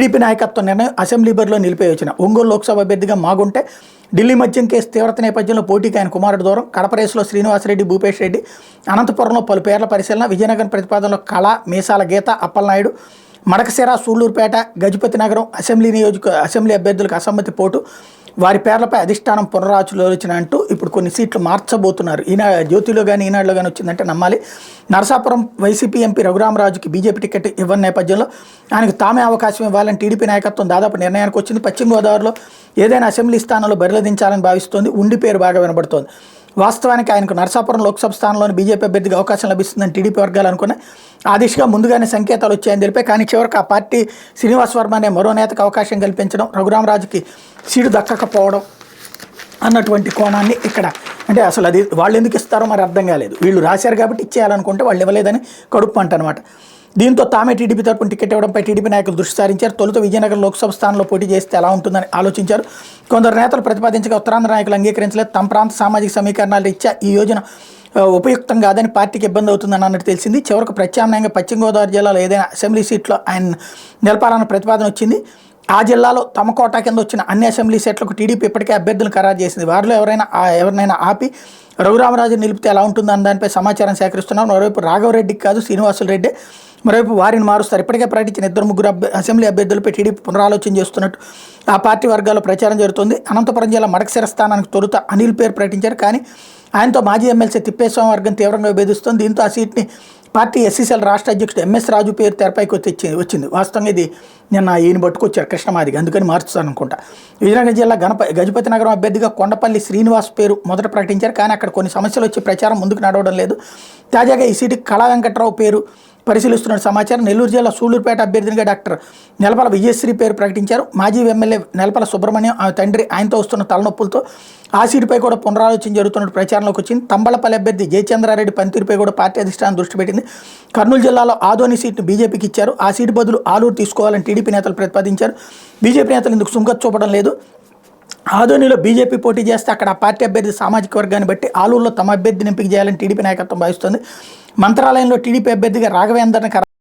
TDP నాయకత్వం నిర్ణయం assembly బరిలో నిలిపేయొచ్చిన ఒంగోలు లోక్సభ అభ్యర్థిగా మాగుంటే ఢిల్లీ మద్యం కేసు తీవ్రత నేపథ్యంలో పోటీకి ఆయన కుమారుడు దూరం. కడప రేసులో శ్రీనివాసరెడ్డి, భూపేష్ రెడ్డి, అనంతపురంలో పలు పేర్ల పరిశీలన. విజయనగరం ప్రతిపాదనలో కళ, మీసాల గీత, అప్పలనాయుడు, మడకశిర, సూళ్లూరుపేట, గజపతి నగరం అసెంబ్లీ అభ్యర్థులకు అసమ్మతి పోటు. వారి పేర్లపై అధిష్టానం పునరాలోచన అంటూ ఇప్పుడు కొన్ని సీట్లు మార్చబోతున్నారు. జ్యోతిలో కానీ ఈనాడులో కానీ వచ్చిందంటే నమ్మాలి. నరసాపురం వైసీపీ ఎంపీ రఘురామరాజుకి బీజేపీ టికెట్ ఇవ్వని నేపథ్యంలో ఆయనకు తామే అవకాశం ఇవ్వాలని టీడీపీ నాయకత్వం దాదాపు నిర్ణయానికి వచ్చింది. పశ్చిమ గోదావరిలో ఏదైనా అసెంబ్లీ స్థానంలో బరిలో దించాలని భావిస్తోంది. ఉండి పేరు బాగా వినబడుతోంది. వాస్తవానికి ఆయనకు నరసాపురం లోక్సభ స్థానంలోని బీజేపీ అభ్యర్థికి అవకాశం లభిస్తుందని టీడీపీ వర్గాలు అనుకున్నాయి. ఆ దిశగా ముందుగానే సంకేతాలు వచ్చాయని తెలిపాయి. కానీ చివరికి ఆ పార్టీ శ్రీనివాస్ వర్మ అనే మరో నేతకు అవకాశం కల్పించడం, రఘురామరాజుకి సీటు దక్కకపోవడం అన్నటువంటి కోణాన్ని ఇక్కడ అంటే అసలు అది వాళ్ళు ఎందుకు ఇస్తారో మరి అర్థం కాలేదు. వీళ్ళు రాశారు కాబట్టి ఇచ్చేయాలనుకుంటే వాళ్ళు ఇవ్వలేదని కడుపు అంట అనమాట. దీంతో తామే టీడీపీ తరపున టికెట్ ఇవ్వడంపై టీడీపీ నాయకులు దృష్టి సారించారు. తొలుత విజయనగరం లోక్సభ స్థానంలో పోటీ చేస్తే ఎలా ఉంటుందని ఆలోచించారు. కొందరు నేతలు ప్రతిపాదించగా ఉత్తరాంధ్ర నాయకులు అంగీకరించలేదు. తమ ప్రాంత సామాజిక సమీకరణాల రీత్యా ఈ యోజన ఉపయుక్తం కాదని, పార్టీకి ఇబ్బంది అవుతుందని అన్నట్టు తెలిసింది. చివరకు ప్రత్యామ్నాయంగా పశ్చిమ గోదావరి జిల్లాలో ఏదైనా అసెంబ్లీ సీట్లో ఆయన నిలపాలన్న ప్రతిపాదన వచ్చింది. ఆ జిల్లాలో తమ కోటా కింద వచ్చిన అన్ని అసెంబ్లీ సీట్లకు టీడీపీ ఇప్పటికే అభ్యర్థులను ఖరారు చేసింది. వారిలో ఎవరినైనా ఆపి రఘురామరాజు నిలిపితే ఎలా ఉంటుందని దానిపై సమాచారం సేకరిస్తున్నారు. మరోవైపు రాఘవరెడ్డికి కాదు, శ్రీనివాసులు రెడ్డి, మరోవైపు వారిని మారుస్తారు. ఇప్పటికే ప్రకటించిన 2-3 అసెంబ్లీ అభ్యర్థులపై టీడీపీ పునరాలోచన చేస్తున్నట్టు ఆ పార్టీ వర్గాల్లో ప్రచారం జరుగుతుంది. అనంతపురం జిల్లా మడకశిర స్థానానికి తొలుత అనిల్ పేరు ప్రకటించారు. కానీ ఆయనతో మాజీ ఎమ్మెల్సీ తిప్పేస్వామి వర్గం తీవ్రంగా విభేదిస్తుంది. దీంతో ఆ సీట్ని పార్టీ ఎస్సీసీఎల్ రాష్ట్ర అధ్యక్షుడు ఎంఎస్ రాజు పేరు తెరపైకి వచ్చింది. వాస్తవంగా ఇది నిన్న ఈయన పట్టుకొచ్చారు కృష్ణమాదిగ, అందుకని మార్చుతాను అనుకుంటా. విజయనగరం జిల్లా గజపతి నగరం అభ్యర్థిగా కొండపల్లి శ్రీనివాస్ పేరు మొదట ప్రకటించారు. కానీ అక్కడ కొన్ని సమస్యలు వచ్చి ప్రచారం ముందుకు నడవడం లేదు. తాజాగా ఈ సీటుకి కళా వెంకట్రావు పేరు పరిశీలిస్తున్న సమాచారం. నెల్లూరు జిల్లా సూళ్లూరుపేట అభ్యర్థినిగా డాక్టర్ నెలపల విజయశ్రీ పేరు ప్రకటించారు. మాజీ ఎమ్మెల్యే నెలపల సుబ్రహ్మణ్యం, ఆమె తండ్రి ఆయనతో వస్తున్న తలనొప్పులతో ఆ సీటుపై కూడా పునరాలోచన జరుగుతున్నట్టు ప్రచారంలోకి వచ్చింది. తంబళపల్లి అభ్యర్థి జయచంద్రారెడ్డి పనితీరుపై కూడా పార్టీ అధిష్టానం దృష్టి పెట్టింది. కర్నూలు జిల్లాలో ఆదోని సీటును బీజేపీకి ఇచ్చారు. ఆ సీటు బదులు ఆలూరు తీసుకోవాలని టీడీపీ నేతలు ప్రతిపాదించారు. బీజేపీ నేతలు ఇందుకు సుంకత్ చూపడం లేదు. ఆదోనిలో బీజేపీ పోటీ చేస్తే అక్కడ ఆ పార్టీ అభ్యర్థి సామాజిక వర్గాన్ని బట్టి ఆలూరులో తమ అభ్యర్థిని ఎంపిక చేయాలని టీడీపీ నాయకత్వం భావిస్తోంది. మంత్రాలయంలో టీడీపీ అభ్యర్థిగా రాఘవేందర్ని